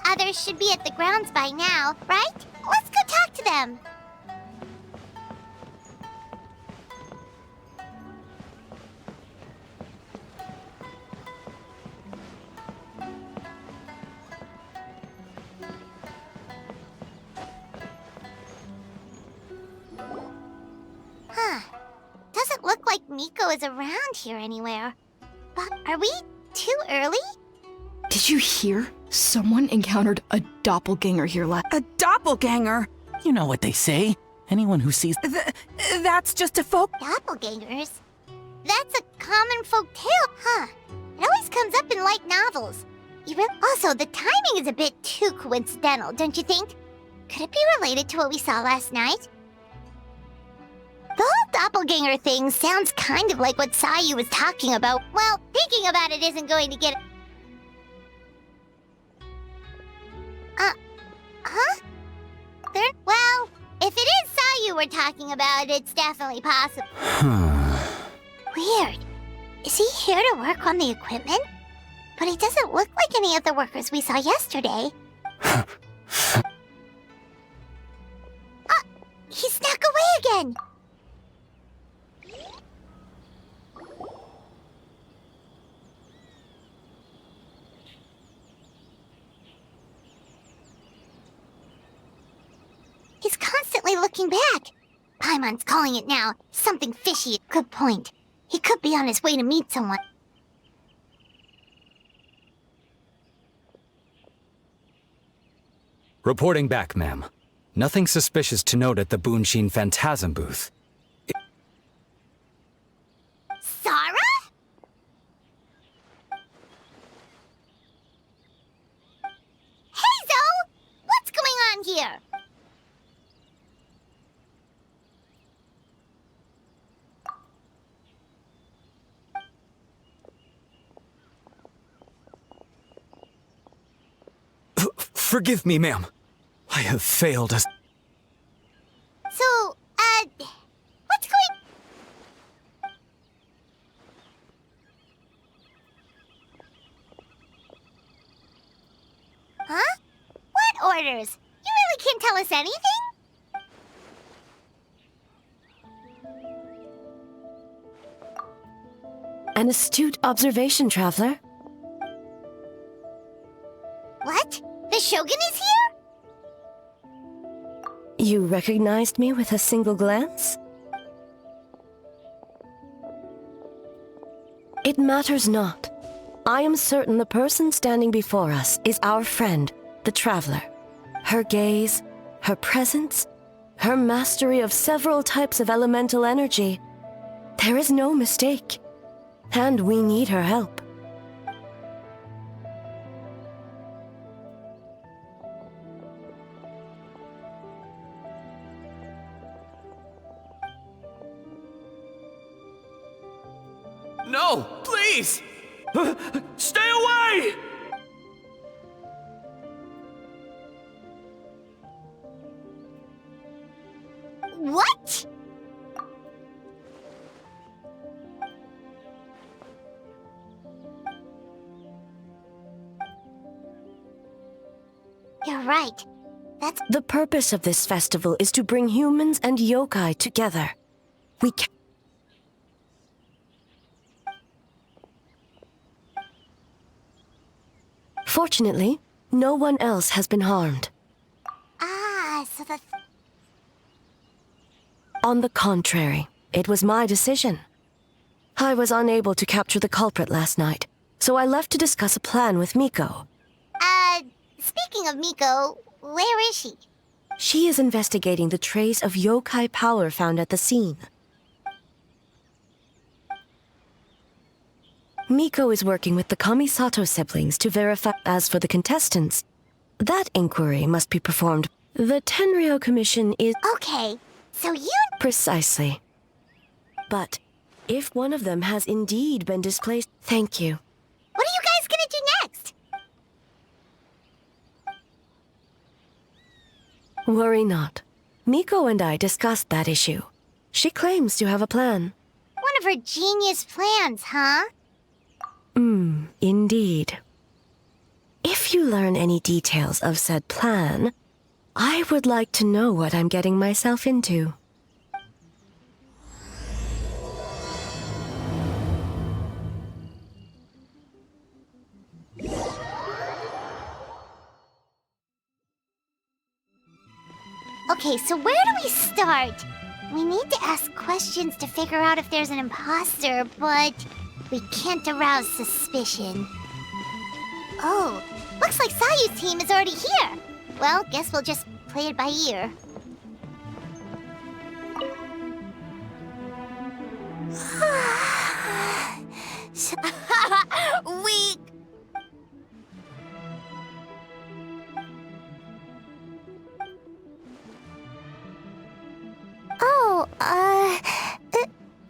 others should be at the grounds by now, right? Let's go talk to them. Huh. Doesn't look like Miko is around here anywhere. But are we too early? Did you hear? Someone encountered a doppelganger here A doppelganger? You know what they say. Anyone who sees... That's just a folk... Doppelgangers? That's a common folk tale, huh? It always comes up in light novels. Also, the timing is a bit too coincidental, don't you think? Could it be related to what we saw last night? The whole doppelganger thing sounds kind of like what Sayu was talking about. Well, thinking about it isn't going to get... Huh? Well, if it is Sayu we're talking about, it's definitely possible. Weird. Is he here to work on the equipment? But he doesn't look like any of the workers we saw yesterday. He snuck away again! He's constantly looking back. Paimon's calling it now. Something fishy. Good point. He could be on his way to meet someone. Reporting back, ma'am. Nothing suspicious to note at the Boonshin Phantasm booth. Sarah? Hey, Zoe! What's going on here? Forgive me, ma'am. I have failed as... So, what's going... Huh? What orders? You really can't tell us anything? An astute observation, traveler. What? The Shogun is here? You recognized me with a single glance? It matters not. I am certain the person standing before us is our friend, the traveler. Her gaze, her presence, her mastery of several types of elemental energy. There is no mistake. And we need her help. No, please! Stay away! What? You're right. That's... The purpose of this festival is to bring humans and yokai together. We can... Fortunately, no one else has been harmed. So the... On the contrary, it was my decision. I was unable to capture the culprit last night, so I left to discuss a plan with Miko. Speaking of Miko, where is she? She is investigating the trace of yokai power found at the scene. Miko is working with the Kamisato siblings to verify. As for the contestants, that inquiry must be performed. The Tenryo Commission is... Okay, so you... Precisely. But if one of them has indeed been displaced... Thank you. What are you guys gonna do next? Worry not. Miko and I discussed that issue. She claims to have a plan. One of her genius plans, huh? Indeed. If you learn any details of said plan, I would like to know what I'm getting myself into. Okay, so where do we start? We need to ask questions to figure out if there's an imposter, but we can't arouse suspicion. Oh, looks like Sayu's team is already here. Well, guess we'll just play it by ear. Weak. Oh,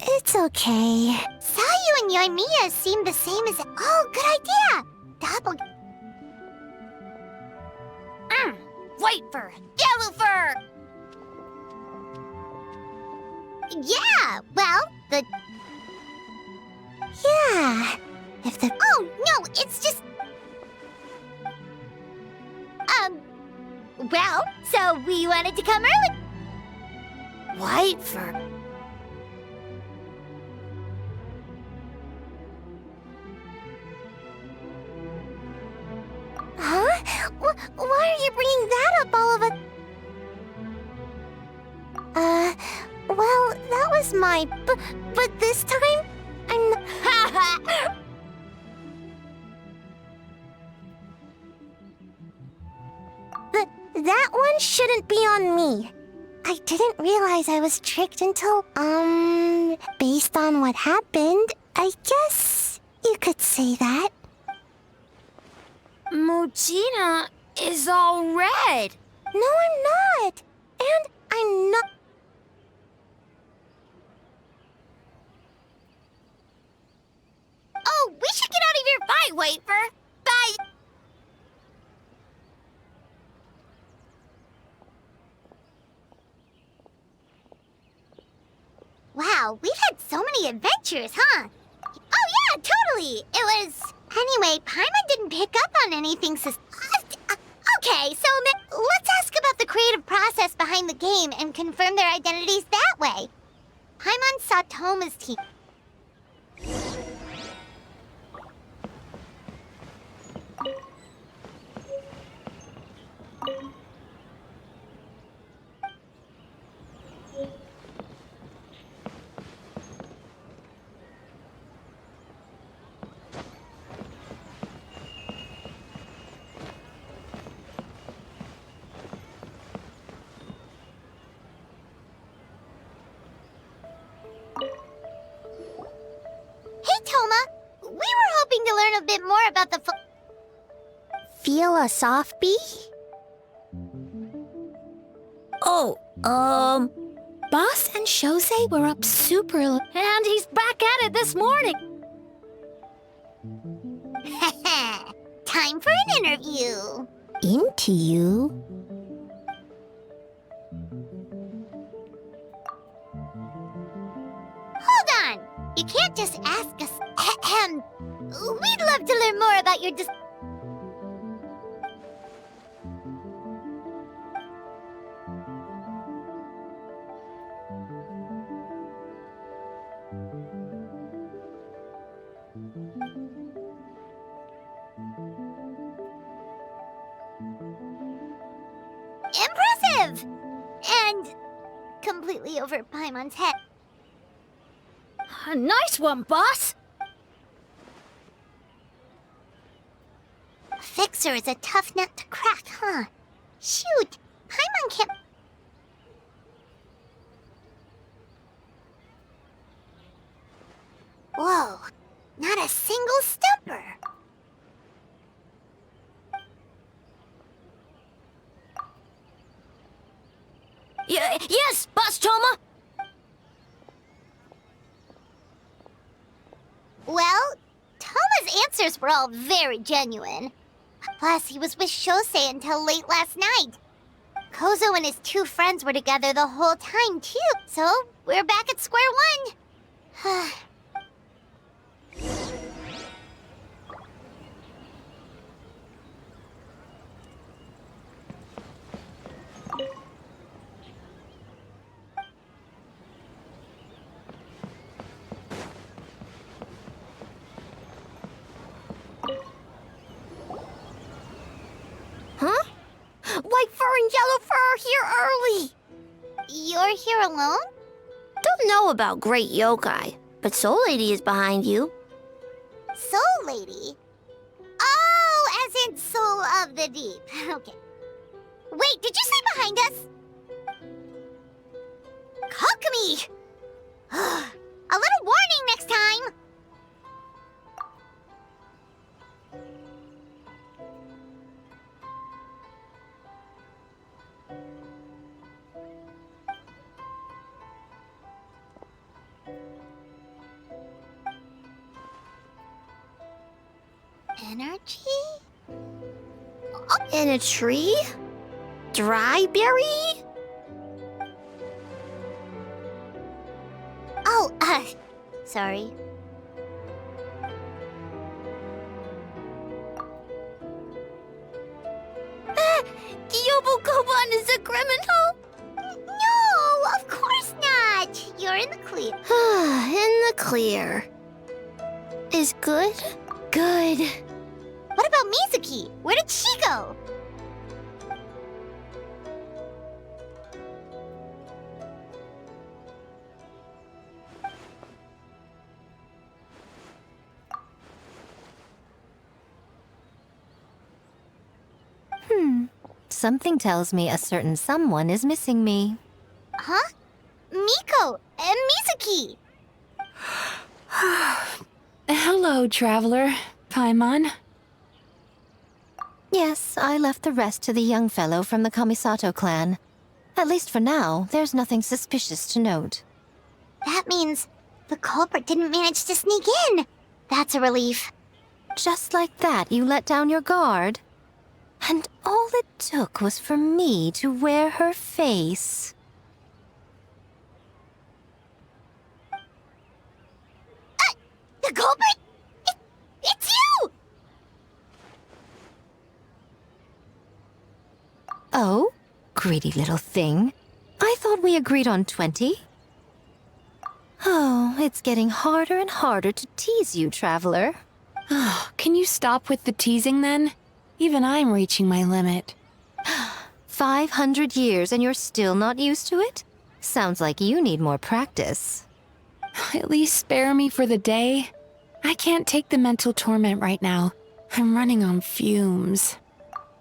it's okay. Sayu and Yoimiya seem the same as... Oh, good idea! Double... White fur! Yellow fur! Yeah, well, the... Yeah, if the... Oh, no, it's just... Well, so we wanted to come early. White fur. Huh? Why are you bringing that up all of a... Well, that was my... But this time, I'm... That one shouldn't be on me. I didn't realize I was tricked until, based on what happened, I guess you could say that. Mujina is all red. No, I'm not. And I'm not... Oh, we should get out of here. Bye, Wafer. Bye. Wow, we've had so many adventures, huh? Oh yeah, totally. It was... Anyway, Paimon didn't pick up on anything okay, so let's ask about the creative process behind the game and confirm their identities that way. Paimon saw Toma's team. Hey, Toma! We were hoping to learn a bit more about the Philosophy? Oh, Boss and Shosei were up super and he's back at it this morning. Time for an interview. Into you? Hold on! You can't just ask us. We'd love to learn more about your Impressive! And completely over Paimon's head. A nice one, boss! Fixer is a tough nut to crack, huh? Shoot! Paimon can't... Whoa! Not a single stumper! Yes, Boss Toma! Well, Toma's answers were all very genuine. Plus, he was with Shosei until late last night. Kozo and his two friends were together the whole time, too. So, we're back at square one. here early. You're here alone? Don't know about Great Yokai, but Soul Lady is behind you. Soul Lady? Oh, as in Soul of the Deep. Okay. Wait, did you say behind us? Cock me! A little warning next time! Energy? In a tree? Dry berry? Oh, sorry. Yobokoban is a criminal? No, of course not. You're in the clear. In the clear. Is good? Good. What about Mizuki? Where did she go? Something tells me a certain someone is missing me. Huh? Miko and Mizuki. Hello, traveler. Paimon. Yes, I left the rest to the young fellow from the Kamisato clan. At least for now, there's nothing suspicious to note. That means the culprit didn't manage to sneak in. That's a relief. Just like that, you let down your guard? And all it took was for me to wear her face. The culprit? It's you! Oh? Greedy little thing. I thought we agreed on 20. Oh, it's getting harder and harder to tease you, traveler. Oh, can you stop with the teasing then? Even I'm reaching my limit. 500 years and you're still not used to it? Sounds like you need more practice. At least spare me for the day. I can't take the mental torment right now. I'm running on fumes.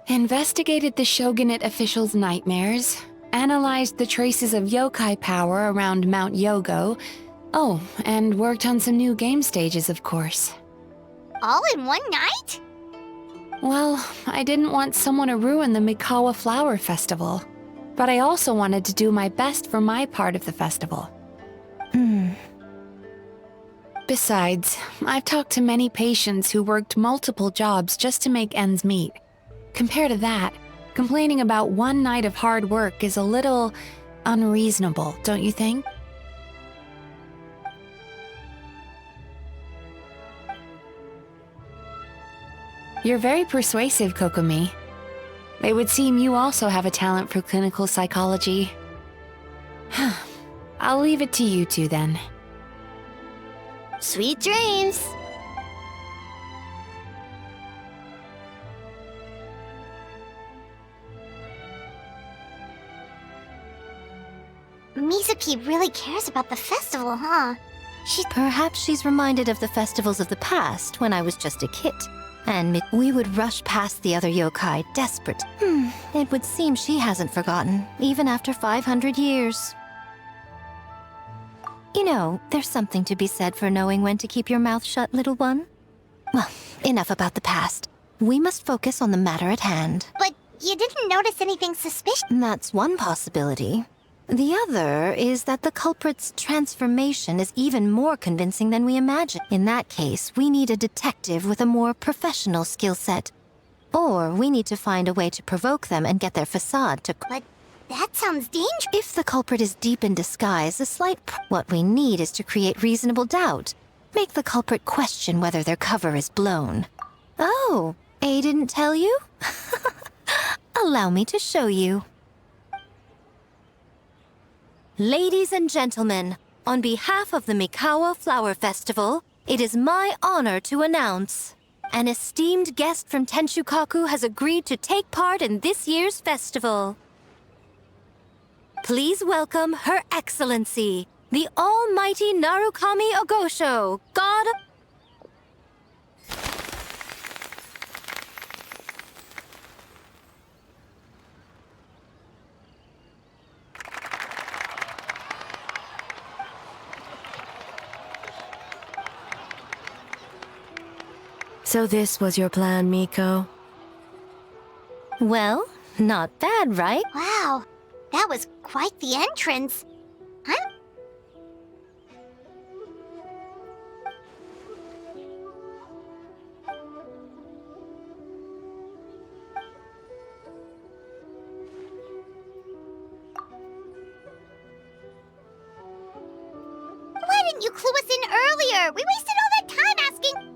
Investigated the shogunate officials' nightmares. Analyzed the traces of yokai power around Mount Yogo. Oh, and worked on some new game stages, of course. All in one night? Well, I didn't want someone to ruin the Mikawa Flower Festival. But I also wanted to do my best for my part of the festival. Besides, I've talked to many patients who worked multiple jobs just to make ends meet. Compared to that, complaining about one night of hard work is a little unreasonable, don't you think? You're very persuasive, Kokomi. It would seem you also have a talent for clinical psychology. I'll leave it to you two then. Sweet dreams. Mizuki really cares about the festival, huh? Perhaps she's reminded of the festivals of the past when I was just a kid. And we would rush past the other yokai, desperate. It would seem she hasn't forgotten, even after 500 years. You know, there's something to be said for knowing when to keep your mouth shut, little one. Well, enough about the past. We must focus on the matter at hand. But you didn't notice anything suspicious. That's one possibility. The other is that the culprit's transformation is even more convincing than we imagined. In that case, we need a detective with a more professional skill set. Or we need to find a way to provoke them and get their facade to... But that sounds dangerous. If the culprit is deep in disguise, what we need is to create reasonable doubt. Make the culprit question whether their cover is blown. Oh, A didn't tell you? Allow me to show you. Ladies and gentlemen, on behalf of the Mikawa Flower Festival, it is my honor to announce an esteemed guest from Tenshukaku has agreed to take part in this year's festival. Please welcome Her Excellency, the Almighty Narukami Ogosho, God of... So this was your plan, Miko? Well, not bad, right? Wow, that was quite the entrance. I'm... Why didn't you clue us in earlier? We wasted all that time asking...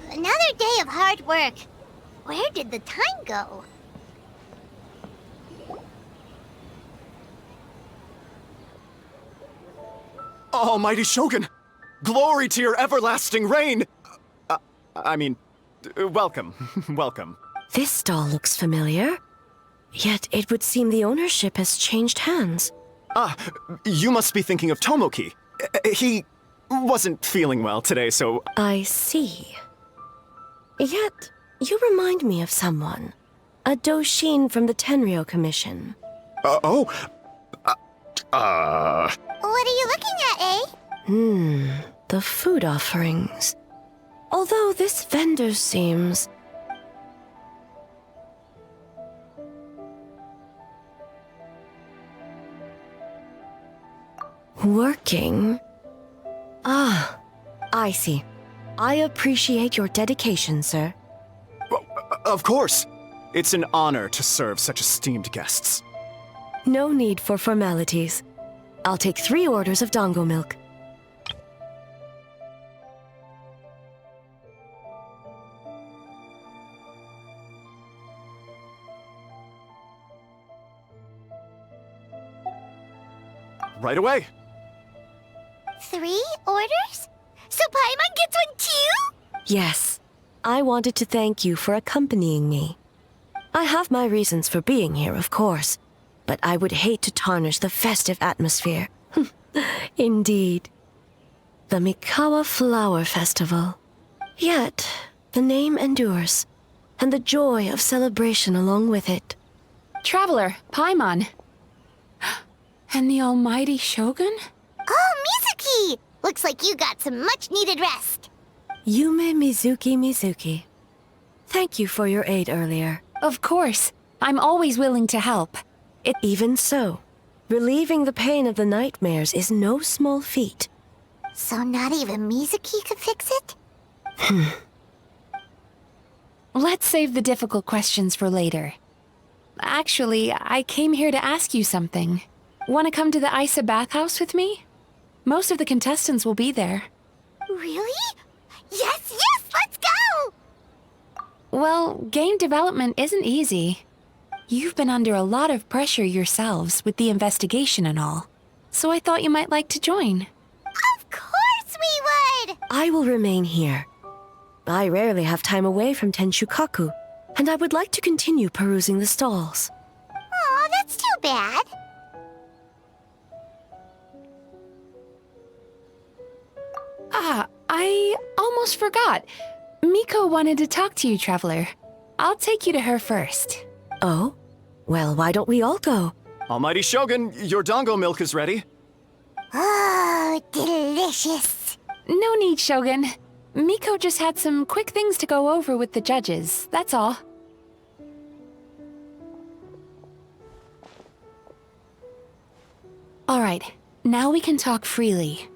Another day of hard work. Where did the time go? Almighty Shogun! Glory to your everlasting reign! Welcome. Welcome. This stall looks familiar. Yet it would seem the ownership has changed hands. You must be thinking of Tomoki. He wasn't feeling well today, so... I see. Yet, you remind me of someone. A Doshin from the Tenryo Commission. What are you looking at, eh? The food offerings. Although this vendor seems... working? Ah, I see. I appreciate your dedication, sir. Of course. It's an honor to serve such esteemed guests. No need for formalities. I'll take 3 orders of dango milk. Right away. 3 orders? So Paimon gets one too? Yes. I wanted to thank you for accompanying me. I have my reasons for being here, of course, but I would hate to tarnish the festive atmosphere. Indeed. The Mikawa Flower Festival. Yet, the name endures, and the joy of celebration along with it. Traveler, Paimon. And the almighty Shogun? Oh, Mizuki! Looks like you got some much-needed rest. Yume Mizuki. Thank you for your aid earlier. Of course. I'm always willing to help. Even so, relieving the pain of the nightmares is no small feat. So not even Mizuki could fix it? Let's save the difficult questions for later. Actually, I came here to ask you something. Want to come to the Isa bathhouse with me? Most of the contestants will be there. Really? Yes, let's go! Well, game development isn't easy. You've been under a lot of pressure yourselves with the investigation and all. So I thought you might like to join. Of course we would! I will remain here. I rarely have time away from Tenshukaku, and I would like to continue perusing the stalls. Aw, that's too bad. I almost forgot. Miko wanted to talk to you, Traveler. I'll take you to her first. Oh? Well, why don't we all go? Almighty Shogun, your dango milk is ready. Oh, delicious. No need, Shogun. Miko just had some quick things to go over with the judges, that's all. All right, now we can talk freely.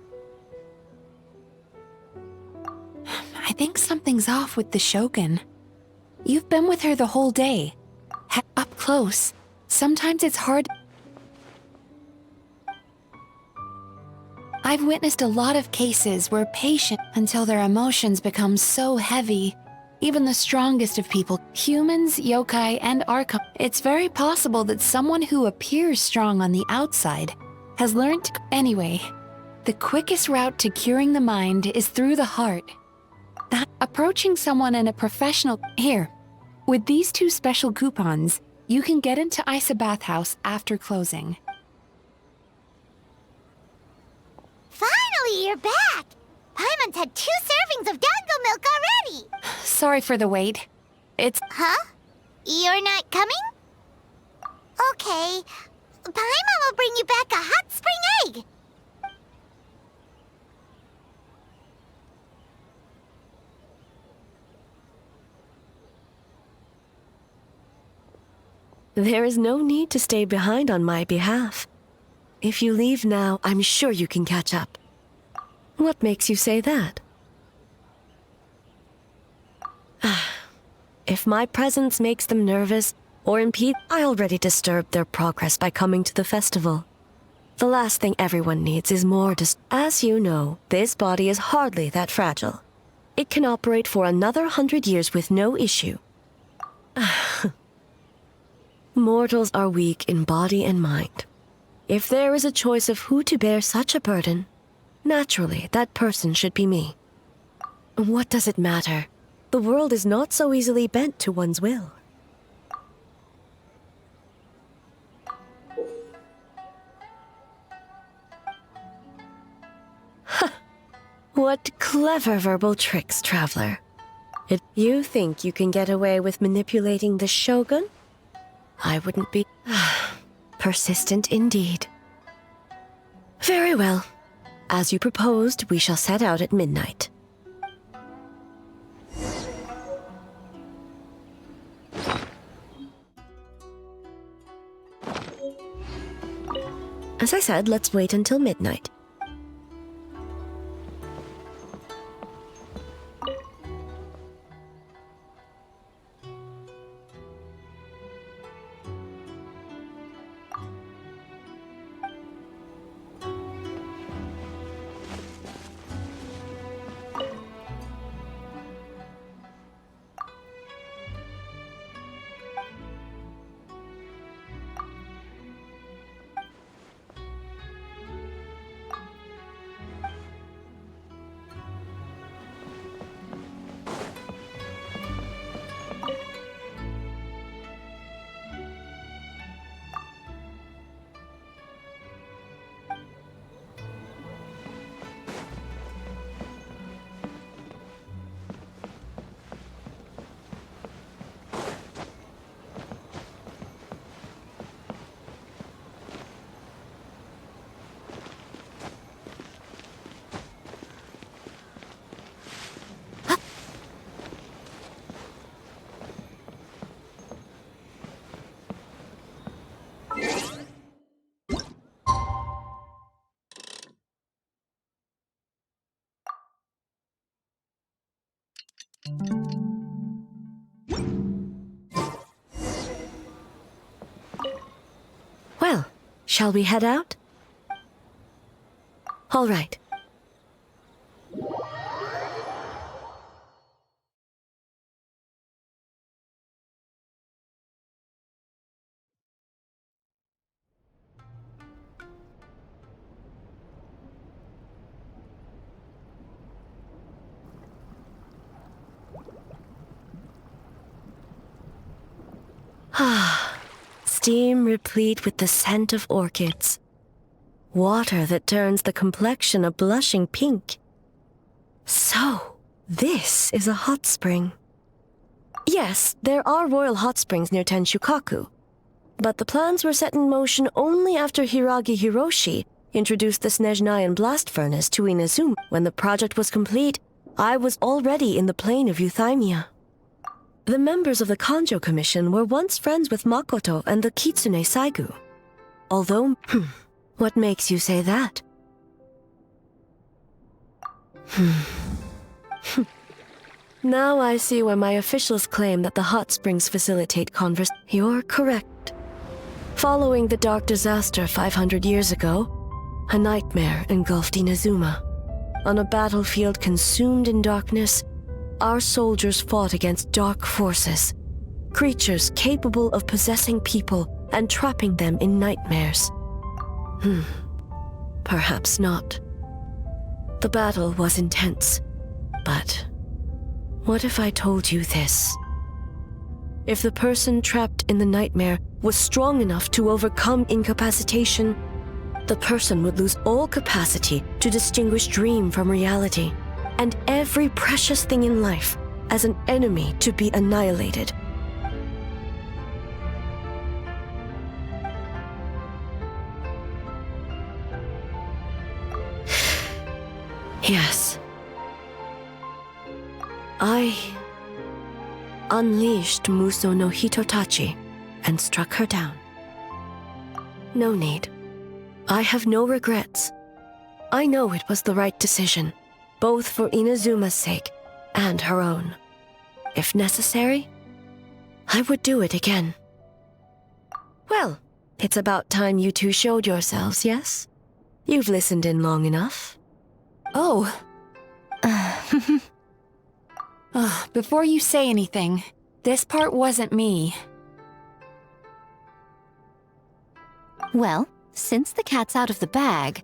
I think something's off with the Shogun. You've been with her the whole day. Up close. Sometimes it's hard. I've witnessed a lot of cases where patients, until their emotions become so heavy, even the strongest of people, humans, yokai, and archon, it's very possible that someone who appears strong on the outside has learned to... Anyway, the quickest route to curing the mind is through the heart. Approaching someone in a professional... Here, with these 2 special coupons, you can get into Isa Bathhouse after closing. Finally, you're back! Paimon's had 2 servings of dango milk already! Sorry for the wait. It's... Huh? You're not coming? Okay. Paimon will bring you back a hot spring egg! There is no need to stay behind on my behalf. If you leave now, I'm sure you can catch up. What makes you say that? If my presence makes them nervous or impede, I already disturbed their progress by coming to the festival. The last thing everyone needs is more As you know, this body is hardly that fragile. It can operate for another 100 years with no issue. Mortals are weak in body and mind. If there is a choice of who to bear such a burden, naturally, that person should be me. What does it matter? The world is not so easily bent to one's will. What clever verbal tricks, Traveler. You think you can get away with manipulating the Shogun? I wouldn't be... persistent indeed. Very well. As you proposed, we shall set out at midnight. As I said, let's wait until midnight. Well, shall we head out? All right. Steam replete with the scent of orchids. Water that turns the complexion a blushing pink. So, this is a hot spring. Yes, there are royal hot springs near Tenshukaku, but the plans were set in motion only after Hiragi Hiroshi introduced the Snezhnayan blast furnace to Inazuma. When the project was complete, I was already in the plain of Euthymia. The members of the Kanjo Commission were once friends with Makoto and the Kitsune Saigu. Although, What makes you say that? Now I see why my officials claim that the hot springs facilitate converse. You're correct. Following the dark disaster 500 years ago, a nightmare engulfed Inazuma. On a battlefield consumed in darkness, our soldiers fought against dark forces, creatures capable of possessing people and trapping them in nightmares. Perhaps not. The battle was intense, but what if I told you this? If the person trapped in the nightmare was strong enough to overcome incapacitation, the person would lose all capacity to distinguish dream from reality, and every precious thing in life as an enemy to be annihilated. Yes. I unleashed Muso no Hitotachi and struck her down. No need. I have no regrets. I know it was the right decision, both for Inazuma's sake and her own. If necessary, I would do it again. Well, it's about time you two showed yourselves, yes? You've listened in long enough. Oh. Before you say anything, this part wasn't me. Well, since the cat's out of the bag,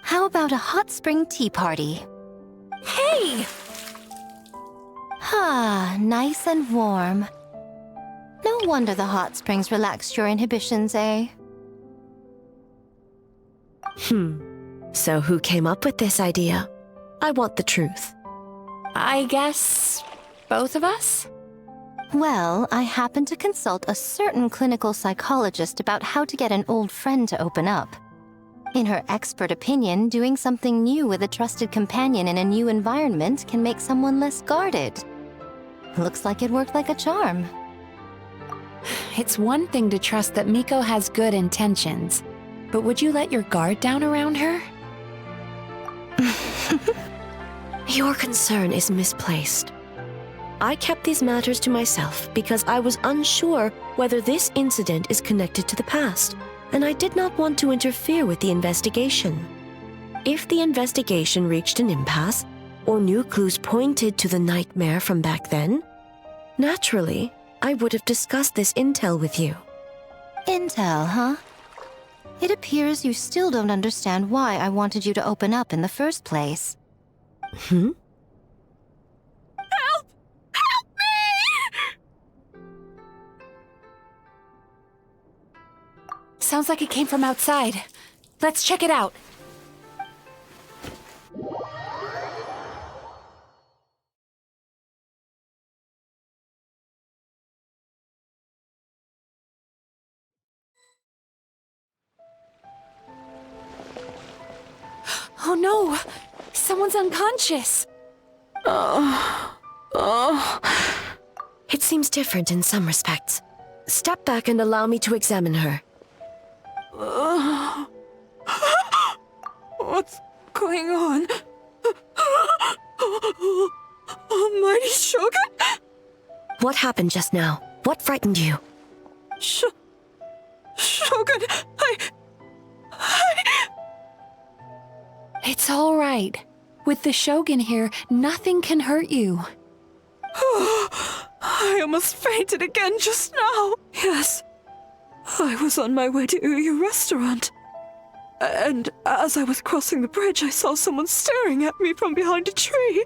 how about a hot spring tea party? Hey! Ah, nice and warm. No wonder the hot springs relaxed your inhibitions, eh? So who came up with this idea? I want the truth. I guess both of us? Well, I happened to consult a certain clinical psychologist about how to get an old friend to open up. In her expert opinion, doing something new with a trusted companion in a new environment can make someone less guarded. Looks like it worked like a charm. It's one thing to trust that Miko has good intentions, but would you let your guard down around her? Your concern is misplaced. I kept these matters to myself because I was unsure whether this incident is connected to the past, and I did not want to interfere with the investigation. If the investigation reached an impasse, or new clues pointed to the nightmare from back then, naturally, I would have discussed this intel with you. Intel, huh? It appears you still don't understand why I wanted you to open up in the first place. Help me! Sounds like it came from outside. Let's check it out. Oh no! Someone's unconscious! It seems different in some respects. Step back and allow me to examine her. What's going on? Almighty Shogun? What happened just now? What frightened you? Shogun, It's all right. With the Shogun here, nothing can hurt you. I almost fainted again just now. Yes, I was on my way to Uyu restaurant. And as I was crossing the bridge, I saw someone staring at me from behind a tree.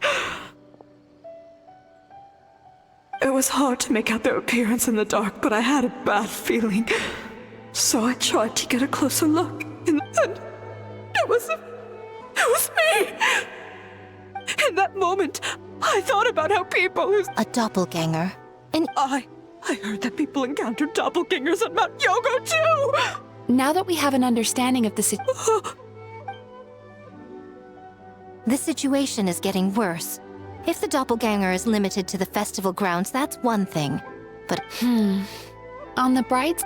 It was hard to make out their appearance in the dark, but I had a bad feeling. So I tried to get a closer look, and it was me! In that moment, I thought about how people who... A doppelganger. I heard that people encountered doppelgangers at Mount Yogo too! Now that we have an understanding of the The situation is getting worse. If the doppelganger is limited to the festival grounds, that's one thing. But... On the bright...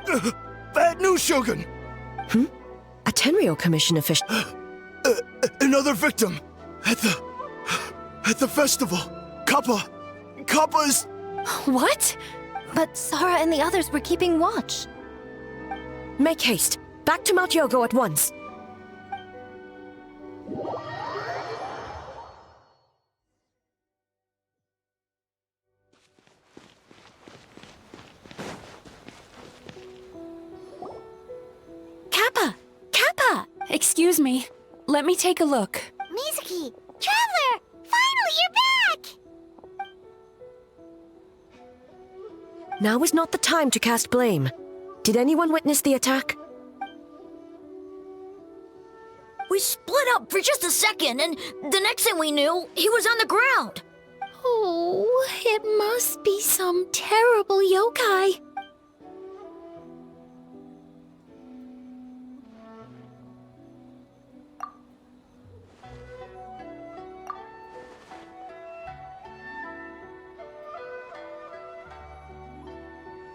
Bad news, Shogun! A Tenryo Commission official. Another victim! At the festival! Kappa's... What? But Sara and the others were keeping watch. Make haste. Back to Mount Yogo at once. Kappa! Kappa! Excuse me. Let me take a look. Mizuki! Traveler! Finally, you're back! Now is not the time to cast blame. Did anyone witness the attack? We split up for just a second, and the next thing we knew, he was on the ground. Oh, it must be some terrible yokai.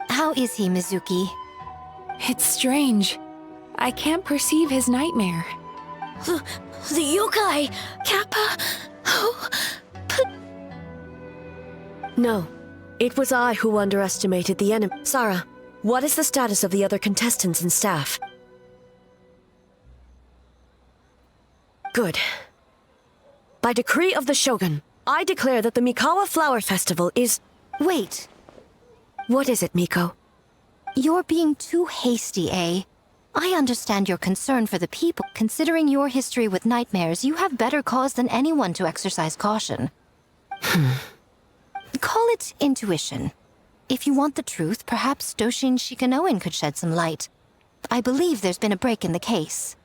How is he, Mizuki? It's strange. I can't perceive his nightmare. The yokai! Kappa! Oh, No. It was I who underestimated the enemy. Sara, what is the status of the other contestants and staff? Good. By decree of the Shogun, I declare that the Mikawa Flower Festival is... Wait, What is it, Miko? you're being too hasty, eh? I understand your concern for the people. Considering your history with nightmares, you have better cause than anyone to exercise caution. Call it intuition. If you want the truth, perhaps Doshin Shikanoin could shed some light. I believe there's been a break in the case.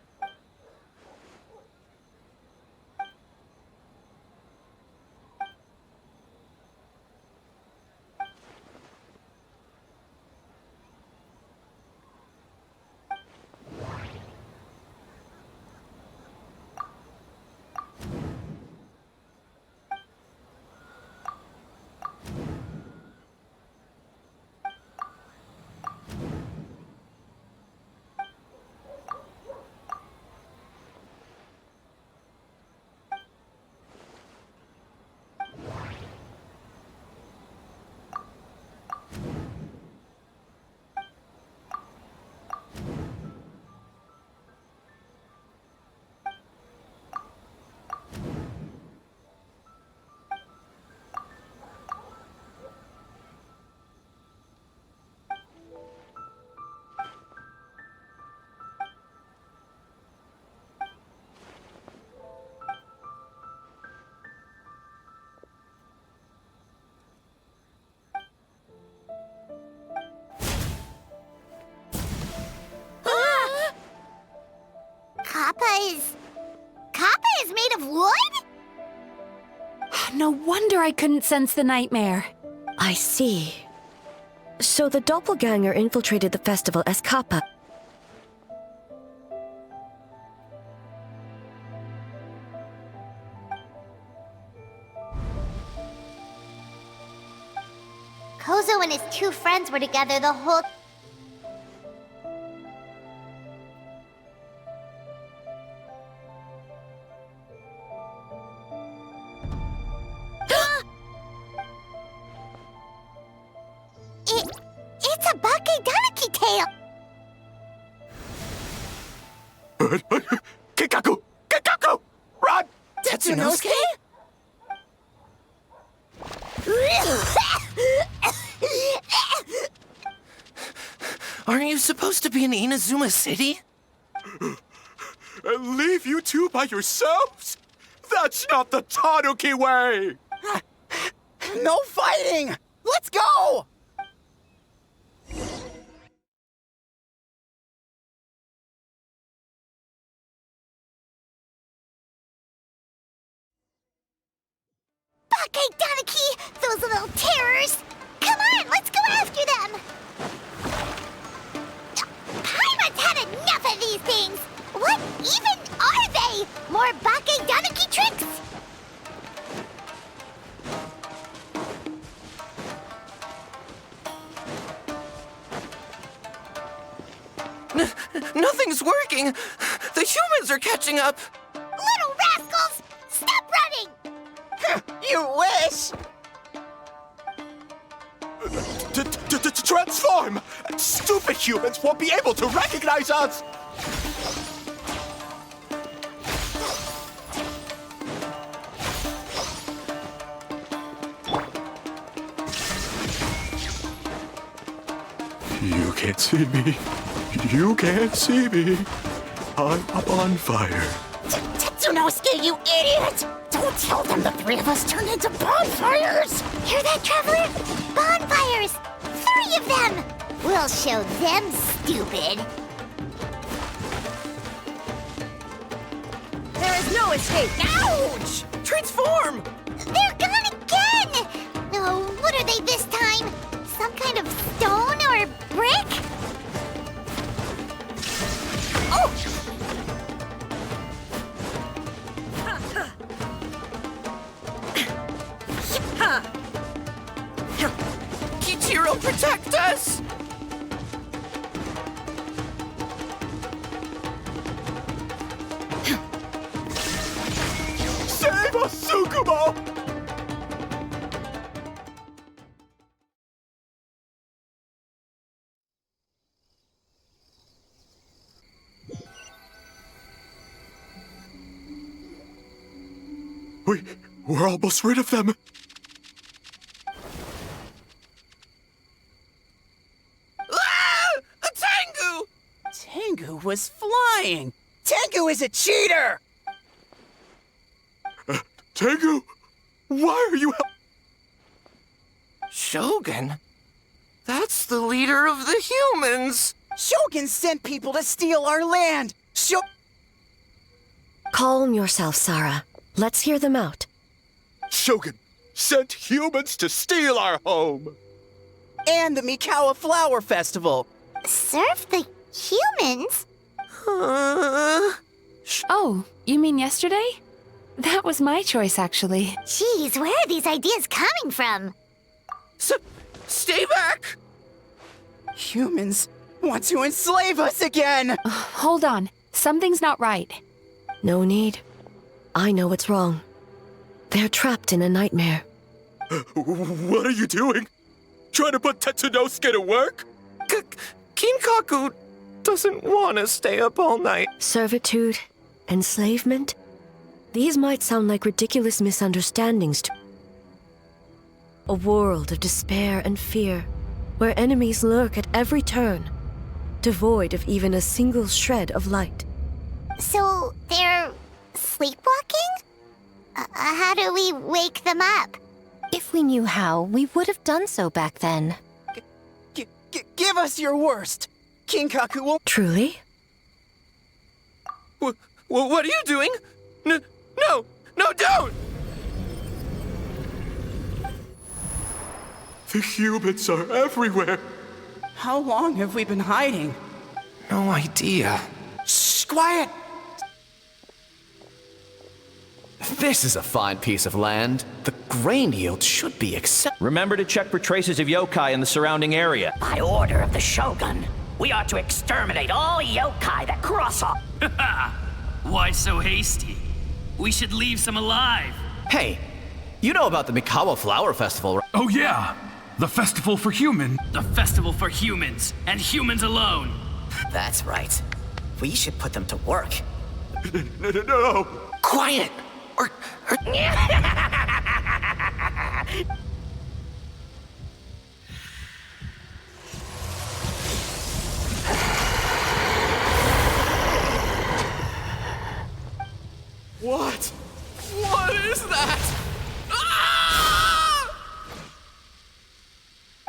Kappa is made of wood? No wonder I couldn't sense the nightmare. I see. So the doppelganger infiltrated the festival as Kappa. Kozo and his two friends were together the whole... It's a Bakedaniki tail! Kikaku! Kikaku! Run! Tetsunosuke? Aren't you supposed to be in Inazuma City? Leave you two by yourselves? That's not the Tanuki way! No fighting! Let's go! Bakedaniki! Those little terrors! Come on, let's go after them! Paimon's had enough of these things! What even are they? More Bakedaniki tricks? Nothing's working! The humans are catching up! Little rascals! Stop running! You wish! Transform! Stupid humans won't be able to recognize us! You can't see me. You can't see me. I'm up on fire. Tetsunosuke, you idiot! Don't tell them the three of us turned into bonfires! Hear that, Traveler? Bonfires! 3 of them! We'll show them, stupid. There is no escape! Ouch! Transform! They're gone again! Oh, what are they this time? Some kind of stone or brick? Oh! Kichiro, protect us! Save us, Tsukumo! We're almost rid of them. Ah! A Tengu! Tengu was flying! Tengu is a cheater! Tengu, why are you Shogun? That's the leader of the humans! Shogun sent people to steal our land! Calm yourself, Sarah. Let's hear them out. Shogun sent humans to steal our home. And the Mikawa Flower Festival! Serve the humans? Oh, you mean yesterday? That was my choice, actually. Jeez, where are these ideas coming from? Stay back! Humans want to enslave us again! Hold on. Something's not right. No need. I know what's wrong. They're trapped in a nightmare. What are you doing? Trying to put Tetsunosuke to work? Kinkaku doesn't want to stay up all night. Servitude, enslavement. These might sound like ridiculous misunderstandings to a world of despair and fear, where enemies lurk at every turn, devoid of even a single shred of light. So, they're sleepwalking? How do we wake them up? If we knew how, we would have done so back then. Give us your worst! Kinkaku will— Truly? What are you doing? No, don't! The humans are everywhere. How long have we been hiding? No idea. Shh, quiet! This is a fine piece of land. The grain yield should be acceptable. Remember to check for traces of yokai in the surrounding area. By order of the Shogun, we are to exterminate all yokai that cross off. Why so hasty? We should leave some alive. Hey, you know about the Mikawa Flower Festival, right? Oh yeah, the festival for human. The festival for humans, and humans alone. That's right. We should put them to work. No. Quiet! Or What? what is that? Ah!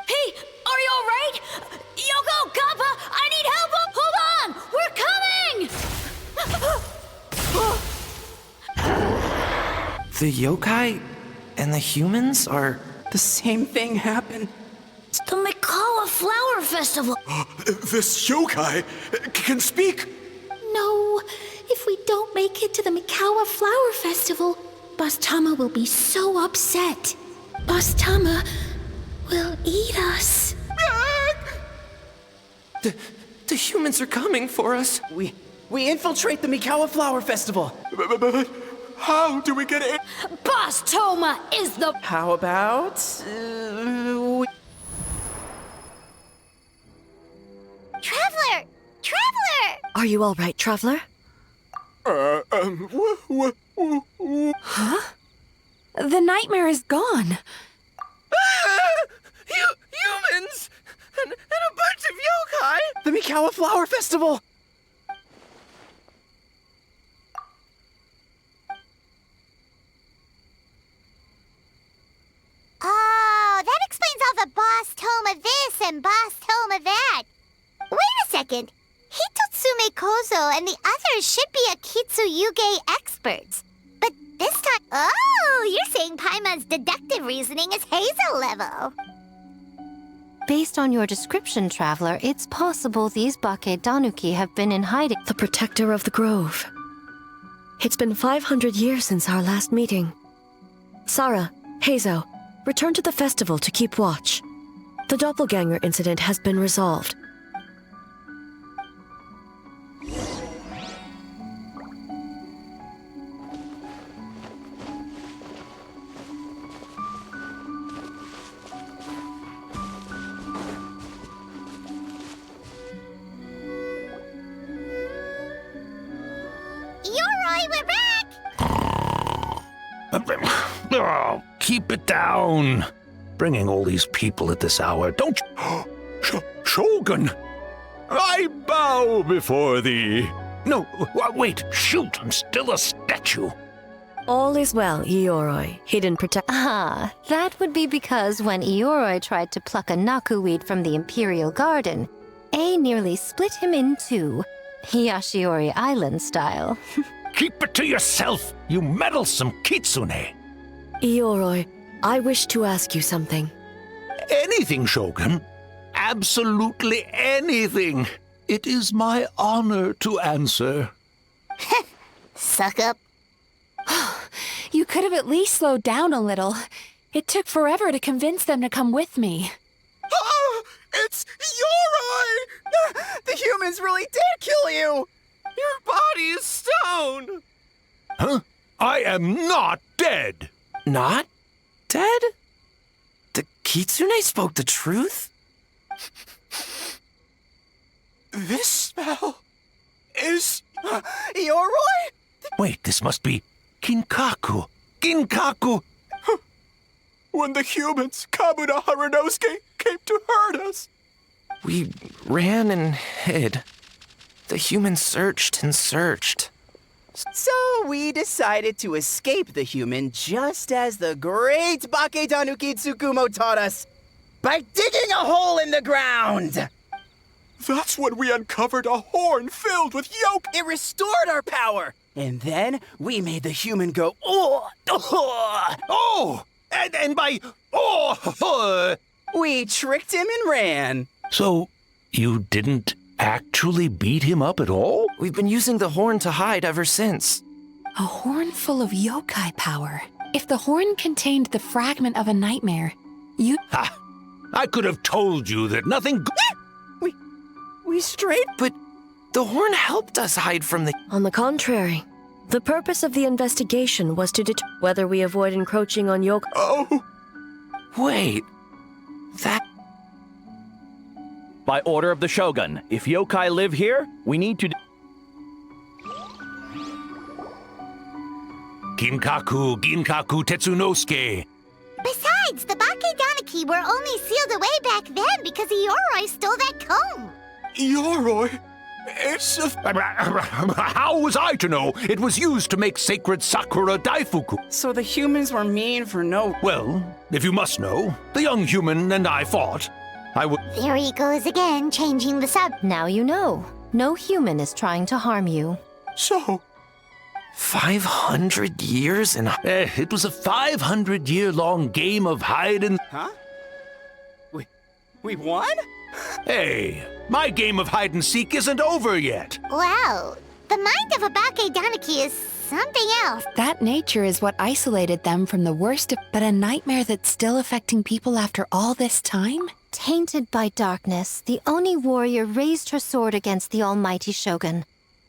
Hey, are you alright? Yoko, Kappa, I need help! Hold on! We're coming! The yokai and the humans are... The same thing happened. The Mikawa Flower Festival! This yokai can speak. No, if we don't make it to the Mikawa Flower Festival, Boss Tama will be so upset. Boss Tama will eat us. The humans are coming for us. We We infiltrate the Mikawa Flower Festival. But how do we get in? Boss Toma is the... How about... Traveler! Traveler! Are you all right, Traveler? Huh? The nightmare is gone. Humans! And a bunch of yokai! The Mikawa Flower Festival! Oh, that explains all the Boss Toma this and Boss Toma that. Wait a second. Hitotsume Kozo and the others should be Akitsuyuge experts. But this time... Oh, you're saying Paimon's deductive reasoning is Hazel level. Based on your description, Traveler, it's possible these Bakedanuki have been in hiding. The protector of the grove. It's been 500 years since our last meeting. Sarah, Hazo, return to the festival to keep watch. The doppelganger incident has been resolved. Oh, keep it down. Bringing all these people at this hour, don't you? Shogun! I bow before thee. No, wait, shoot, I'm still a statue. All is well, Ioroi. He didn't protect. Ah, that would be because when Ioroi tried to pluck a nakuweed from the Imperial Garden, A nearly split him in two, Yashiori Island style. Keep it to yourself, you meddlesome kitsune. Ioroi, I wish to ask you something. Anything, Shogun. Absolutely anything. It is my honor to answer. Suck up. You could have at least slowed down a little. It took forever to convince them to come with me. Oh, it's Ioroi! The humans really did kill you! Your body is stone! Huh? I am not dead! Not dead? The kitsune spoke the truth? This smell is... Ioroi? Wait, this must be Kinkaku. Kinkaku! When the humans, Kabuda Harunosuke, came to hurt us. We ran and hid. The humans searched and searched. So we decided to escape the human just as the great Bakedanuki Tsukumo taught us, by digging a hole in the ground! That's when we uncovered a horn filled with yoke. It restored our power! And then we made the human go, oh, oh, oh! And by, oh! We tricked him and ran. So, you didn't actually beat him up at all? We've been using the horn to hide ever since. A horn full of yokai power. If the horn contained the fragment of a nightmare, you... Ha! I could have told you that nothing... We strayed, but the horn helped us hide from the... On the contrary, the purpose of the investigation was to determine whether we avoid encroaching on yokai... Oh! Wait, that... By order of the Shogun, if yokai live here, we need to... Ginkaku Tetsunosuke. Besides, the Bakedanuki were only sealed away back then because Ioroi stole that comb. Ioroi? It's a... How was I to know? It was used to make sacred Sakura Daifuku. So the humans were mean for no... Well, if you must know, the young human and I fought. I would... There he goes again, changing the sub. Now you know. No human is trying to harm you. So... 500 years and... It was a 500-year-long game of hide and... Huh? We won? Hey, my game of hide-and-seek isn't over yet. Wow, the mind of a Bakedanuki is something else. That nature is what isolated them from the worst of... But a nightmare that's still affecting people after all this time? Tainted by darkness, the Oni warrior raised her sword against the almighty Shogun.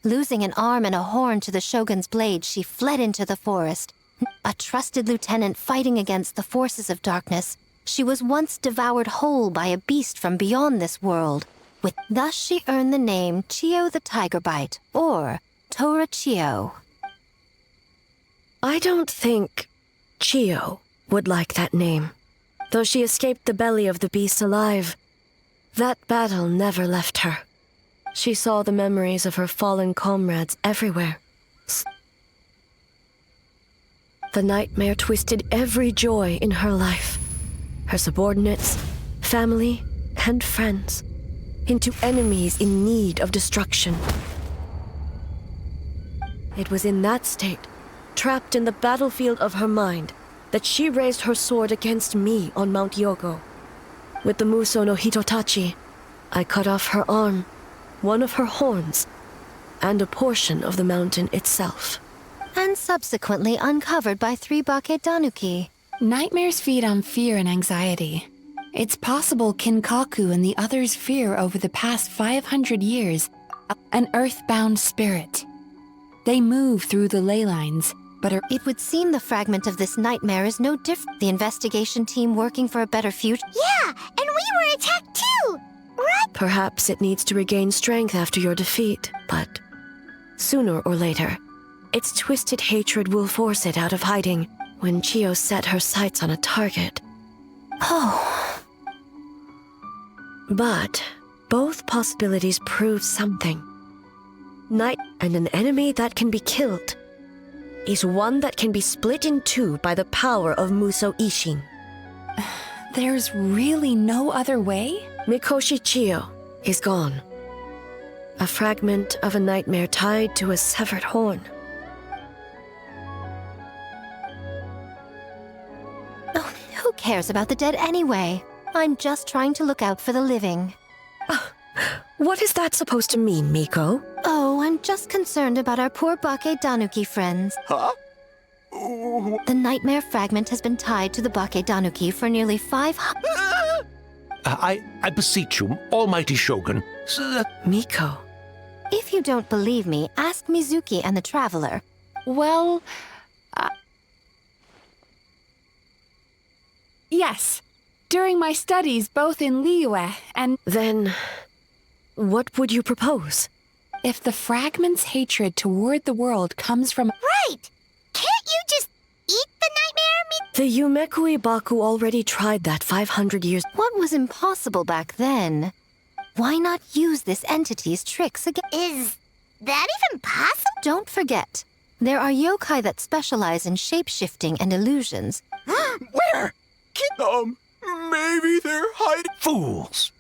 Losing an arm and a horn to the Shogun's blade, she fled into the forest. A trusted lieutenant fighting against the forces of darkness, she was once devoured whole by a beast from beyond this world. Thus she earned the name Chio the Tigerbite, or Tora Chio. I don't think Chio would like that name. Though she escaped the belly of the beast alive, that battle never left her. She saw the memories of her fallen comrades everywhere. The nightmare twisted every joy in her life, her subordinates, family, and friends, into enemies in need of destruction. It was in that state, trapped in the battlefield of her mind, that she raised her sword against me on Mount Yogo. With the Muso no Hitotachi, I cut off her arm, one of her horns, and a portion of the mountain itself. And subsequently uncovered by 3 Bakedanuki. Nightmares feed on fear and anxiety. It's possible Kinkaku and the others fear over the past 500 years an earthbound spirit. They move through the ley lines, but it would seem the fragment of this nightmare is no different. The investigation team working for a better future. Yeah, and we were attacked too! Right? Perhaps it needs to regain strength after your defeat, but sooner or later, its twisted hatred will force it out of hiding when Chio set her sights on a target. Oh. But both possibilities prove something. Night and an enemy that can be killed is one that can be split in two by the power of Muso Ishin. There's really no other way? Mikoshi Chio is gone. A fragment of a nightmare tied to a severed horn. Oh, who cares about the dead anyway? I'm just trying to look out for the living. What is that supposed to mean, Miko? Oh, I'm just concerned about our poor Bakedanuki friends. Huh? The nightmare fragment has been tied to the Bakedanuki for nearly 500... I beseech you, almighty Shogun. Miko. If you don't believe me, ask Mizuki and the Traveler. Well, yes. During my studies, both in Liyue and... Then, what would you propose? If the fragment's hatred toward the world comes from... Right! Can't you just eat the nightmare? The Yumekui Baku already tried that 500 years... What was impossible back then? Why not use this entity's tricks again? Is that even possible? Don't forget, there are yokai that specialize in shape-shifting and illusions. Where? Maybe they're hiding. Fools!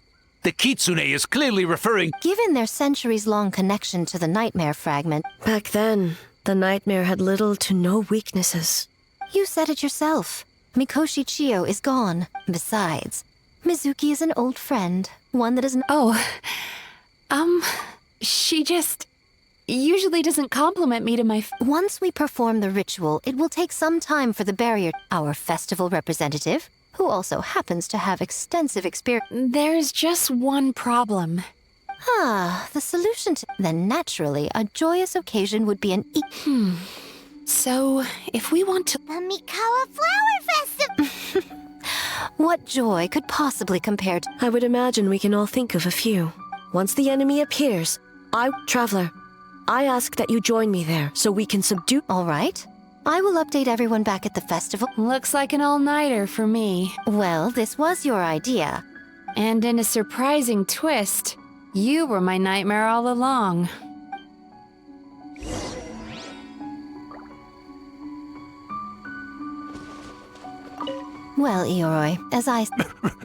The Kitsune is clearly referring... Given their centuries-long connection to the nightmare fragment... Back then, the nightmare had little to no weaknesses. You said it yourself. Mikoshi Chio is gone. Besides, Mizuki is an old friend. One that isn't... Oh, she just... usually doesn't compliment me to my... Once we perform the ritual, it will take some time for the barrier... Our festival representative, who also happens to have extensive experience... There's just one problem. The solution to... Then naturally, a joyous occasion would be an... So, if we want to... The Mikawa Flower Festival! What joy could possibly compare to... I would imagine we can all think of a few. Once the enemy appears, Traveler, I ask that you join me there so we can subdue... All right. I will update everyone back at the festival. Looks like an all-nighter for me. Well, this was your idea. And in a surprising twist, you were my nightmare all along. Well, Ioroi, as I...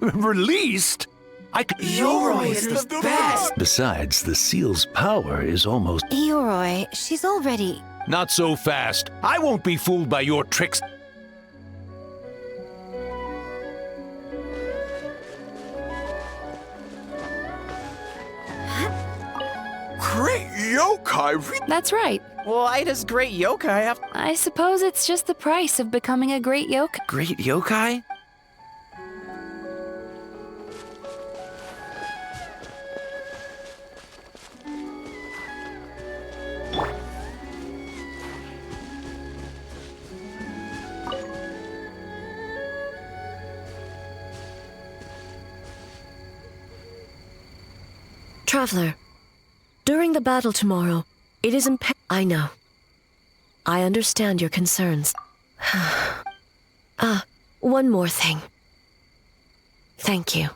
Released? Yoroi is the best! Besides, the seal's power is almost... Ioroi, she's already... Not so fast. I won't be fooled by your tricks. Great yokai! That's right. Why does great yokai have... I suppose it's just the price of becoming a great yokai. Great yokai? Traveler, during the battle tomorrow, it is I know. I understand your concerns. One more thing. Thank you.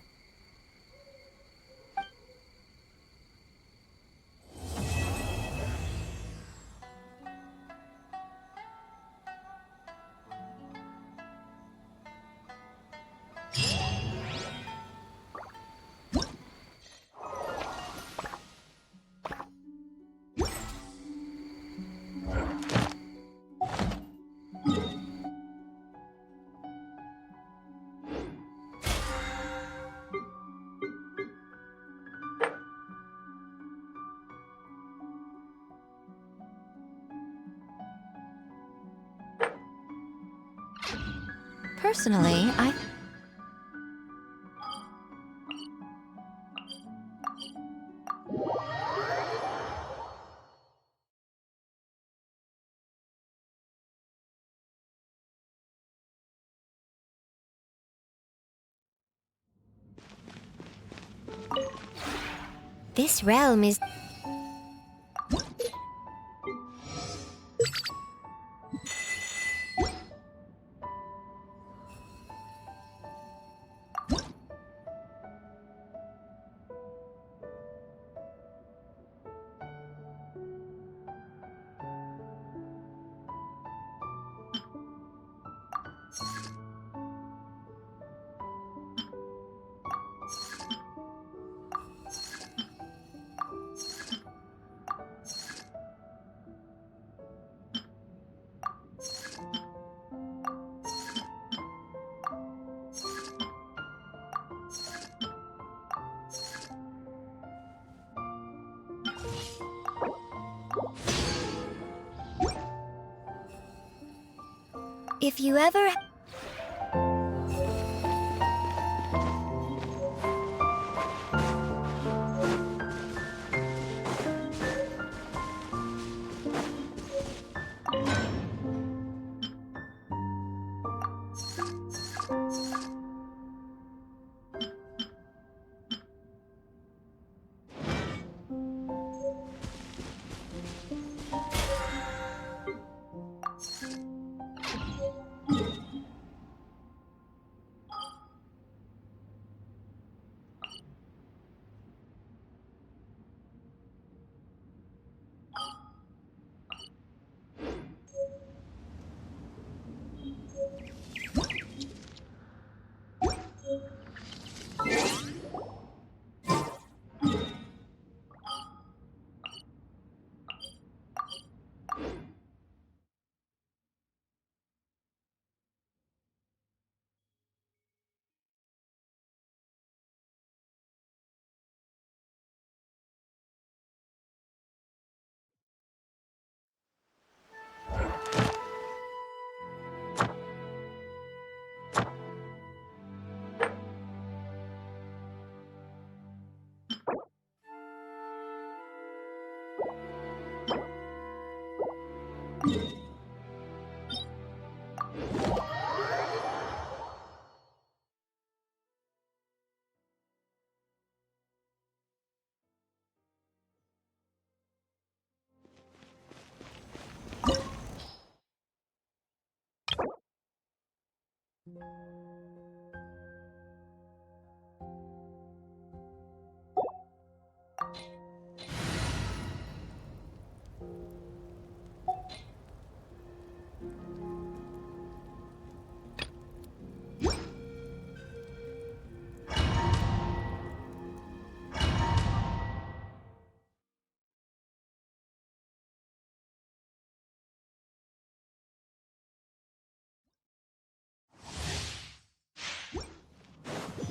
Personally, This realm is... If you ever...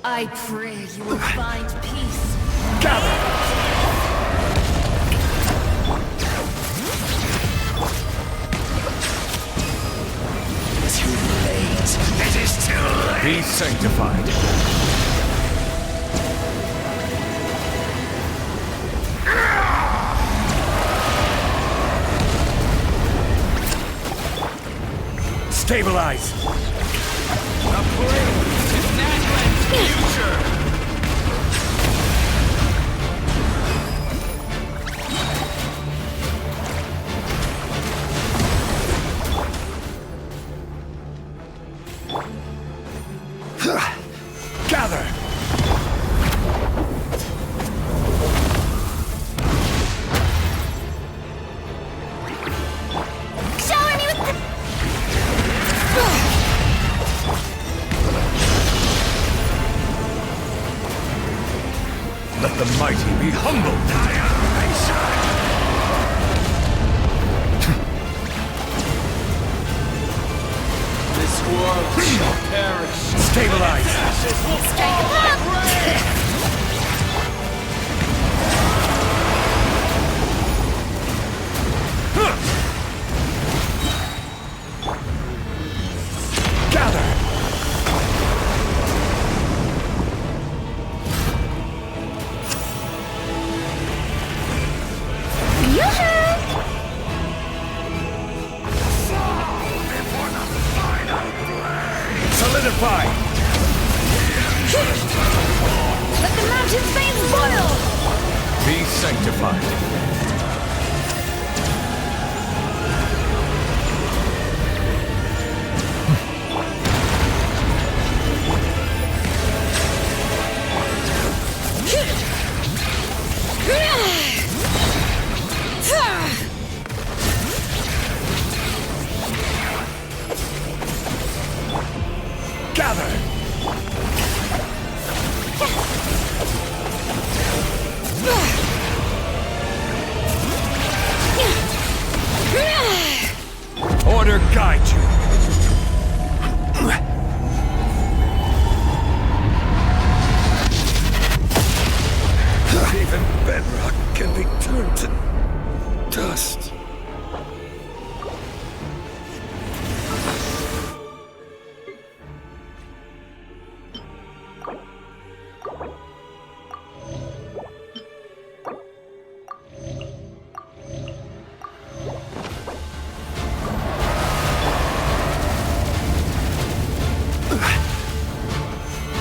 I pray you will find peace. Gather! Too late. It is too late. Be sanctified. Stabilize. The prelude to Natlan's future. the mighty be humbled. This world shall perish. Stabilize. Ashes will fall like rain. Gather. Solidify! Let the mountain's veins boil! Be sanctified. Gather! Order guide you. Even bedrock can be turned to dust.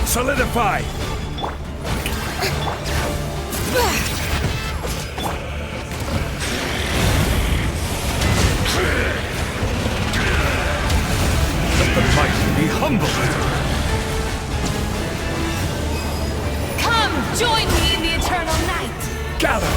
Solidify! Let the mighty be humbled! Come, join me in the eternal night! Gather!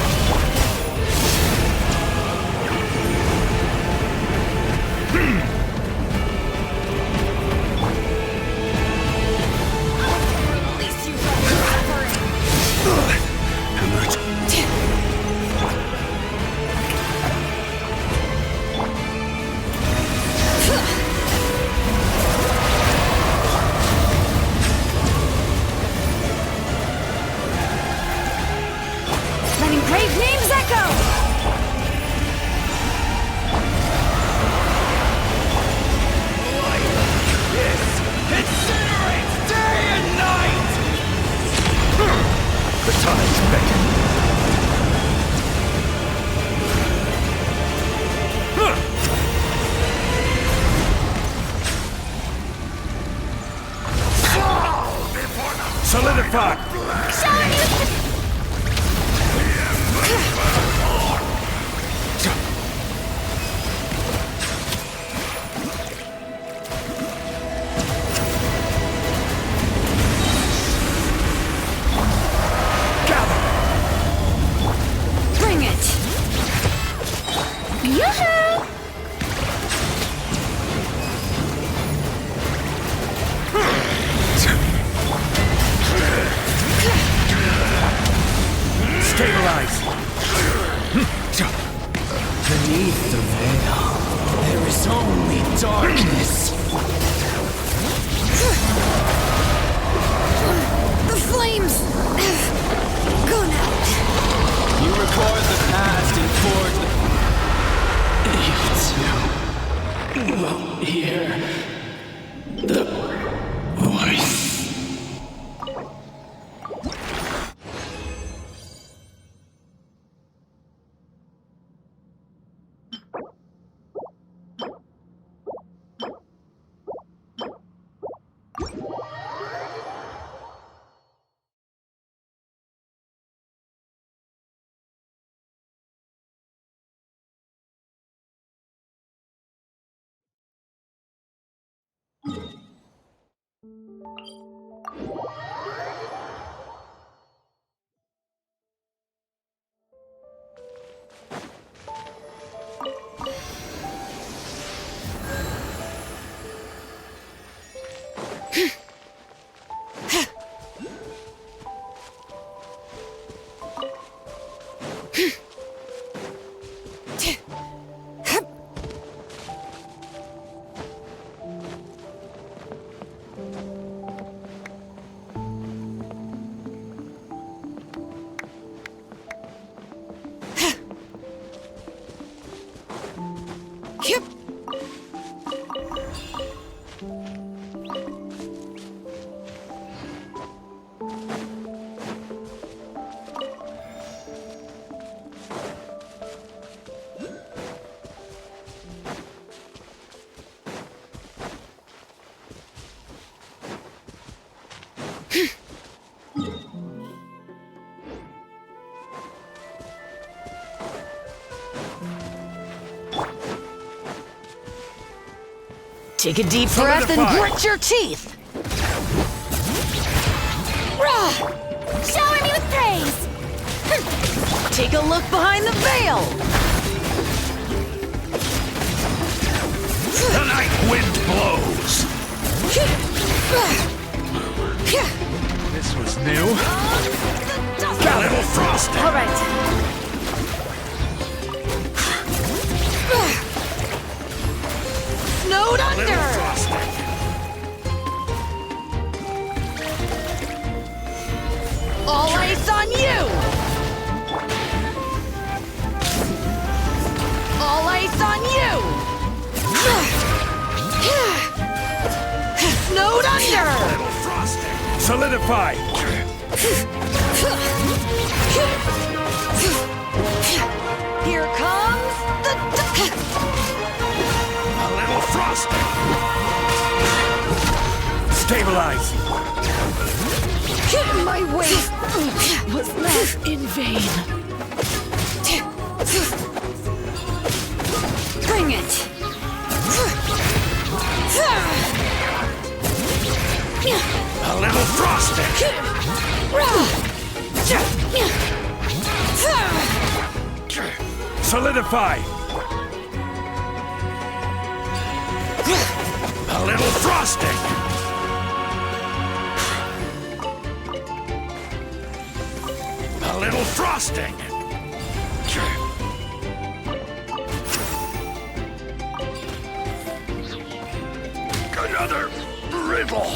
Release you from your suffering! Letting brave names echo! Incinerates day and night! The tides beckon. Solidify! Bring it! Yoo-hoo! Stabilize! Beneath the veil, there is only darkness. The flames have gone out. You record the past and forge the... You too will hear the voice. Take a deep breath and grit your teeth! Shower me with praise! Take a look behind the veil! The night wind blows! This was new. A little frosting! All right. Snowed under! All ice on you! All ice on you! Snowed under! Solidify! Here comes the... A little frosting! Stabilize! My waste was not in vain. Bring it! A little frosting! Solidify! A little frosting! A little frosting! Another riddle!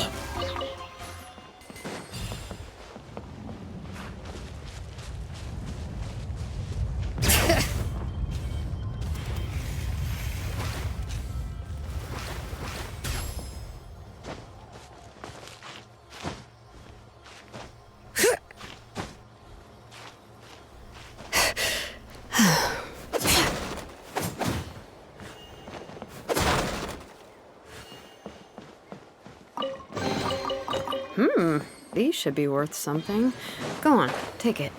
These should be worth something. Go on, take it.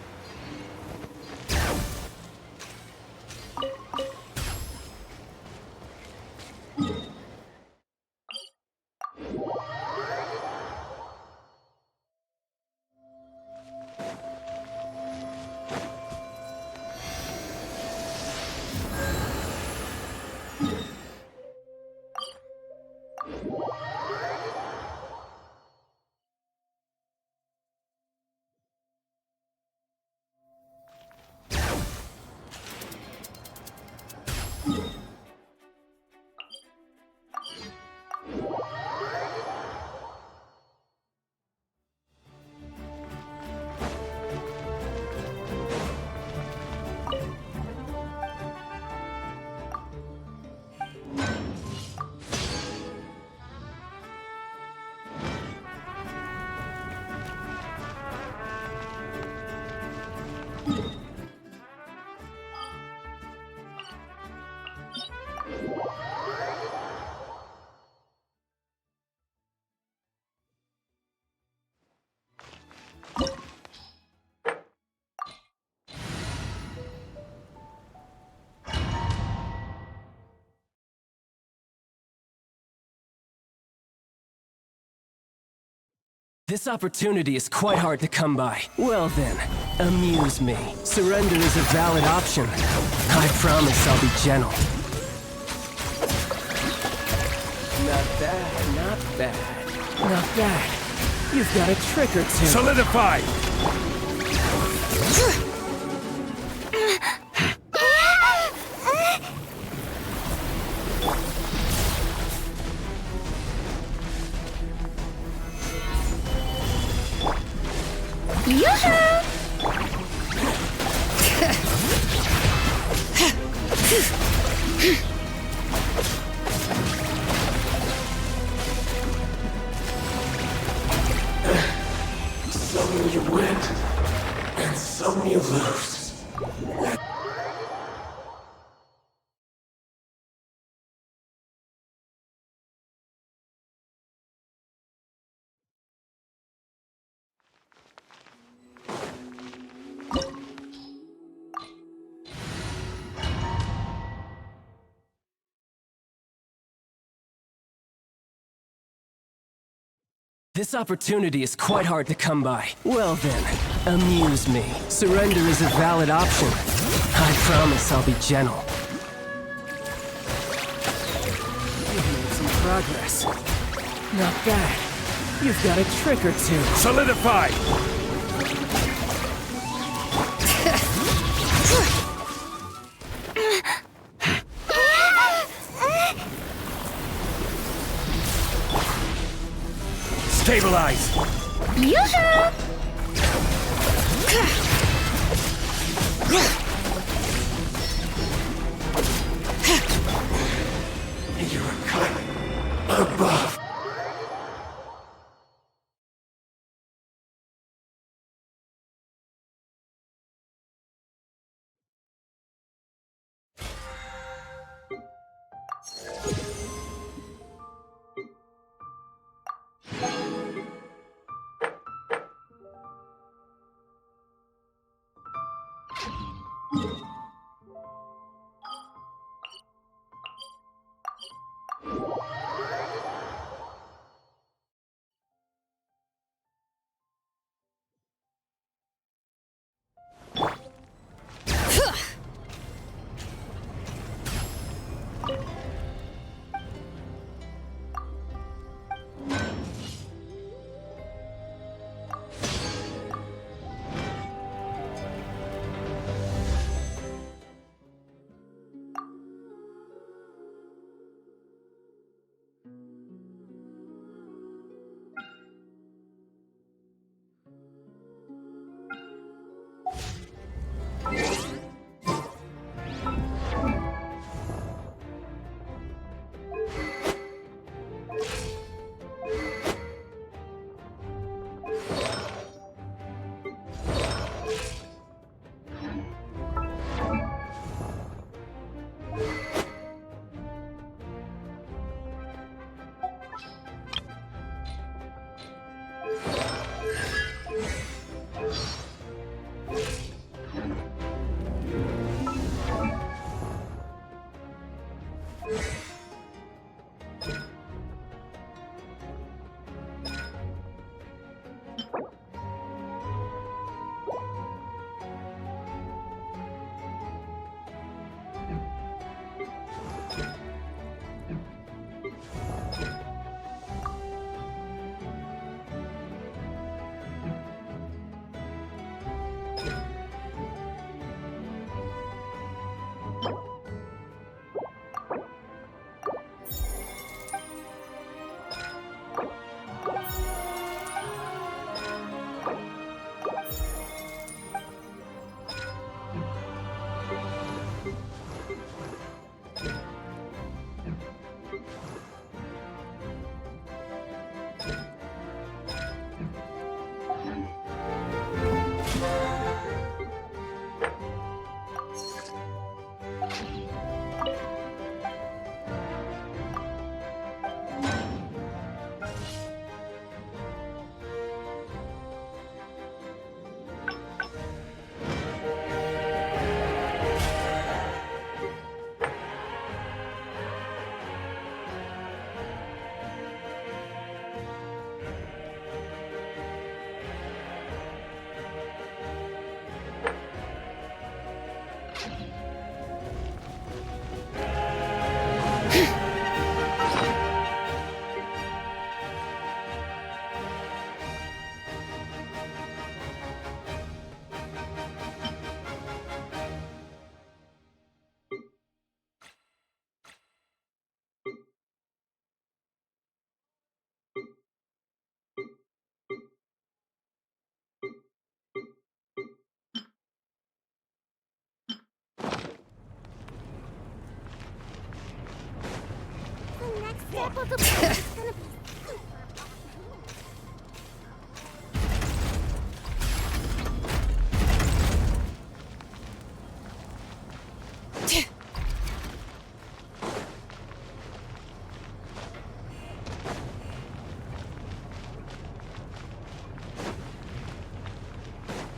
This opportunity is quite hard to come by. Well then, amuse me. Surrender is a valid option. I promise I'll be gentle. Not bad, not bad. Not bad. You've got a trick or two. Solidify! Some you win, and some you lose. This opportunity is quite hard to come by. Well then, amuse me. Surrender is a valid option. I promise I'll be gentle. You've made some progress. Not bad. You've got a trick or two. Solidify! Stabilize! You're a cut above.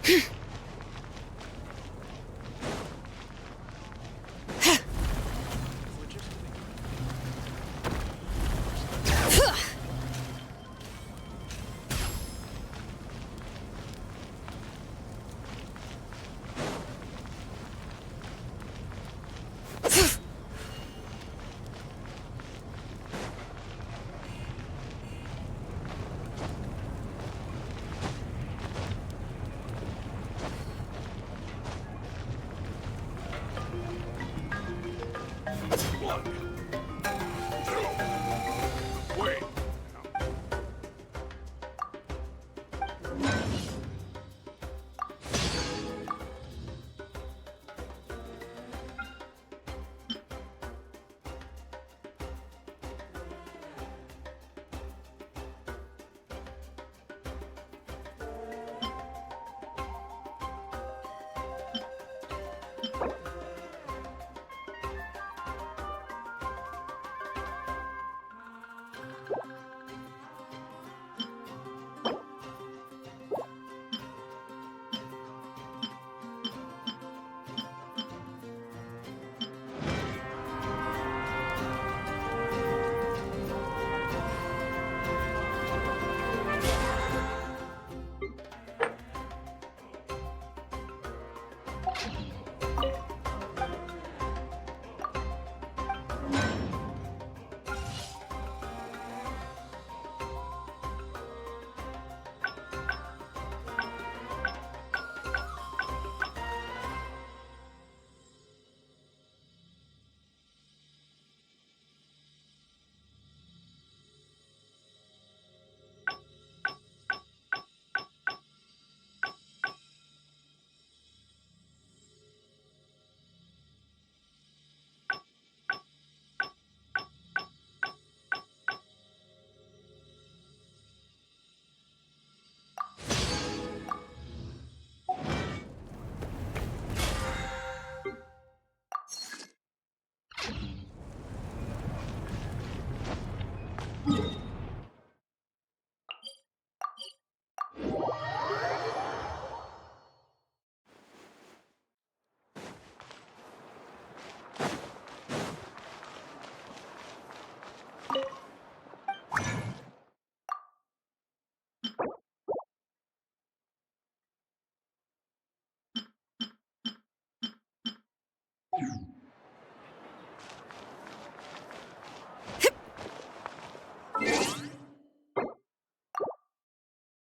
Hmm.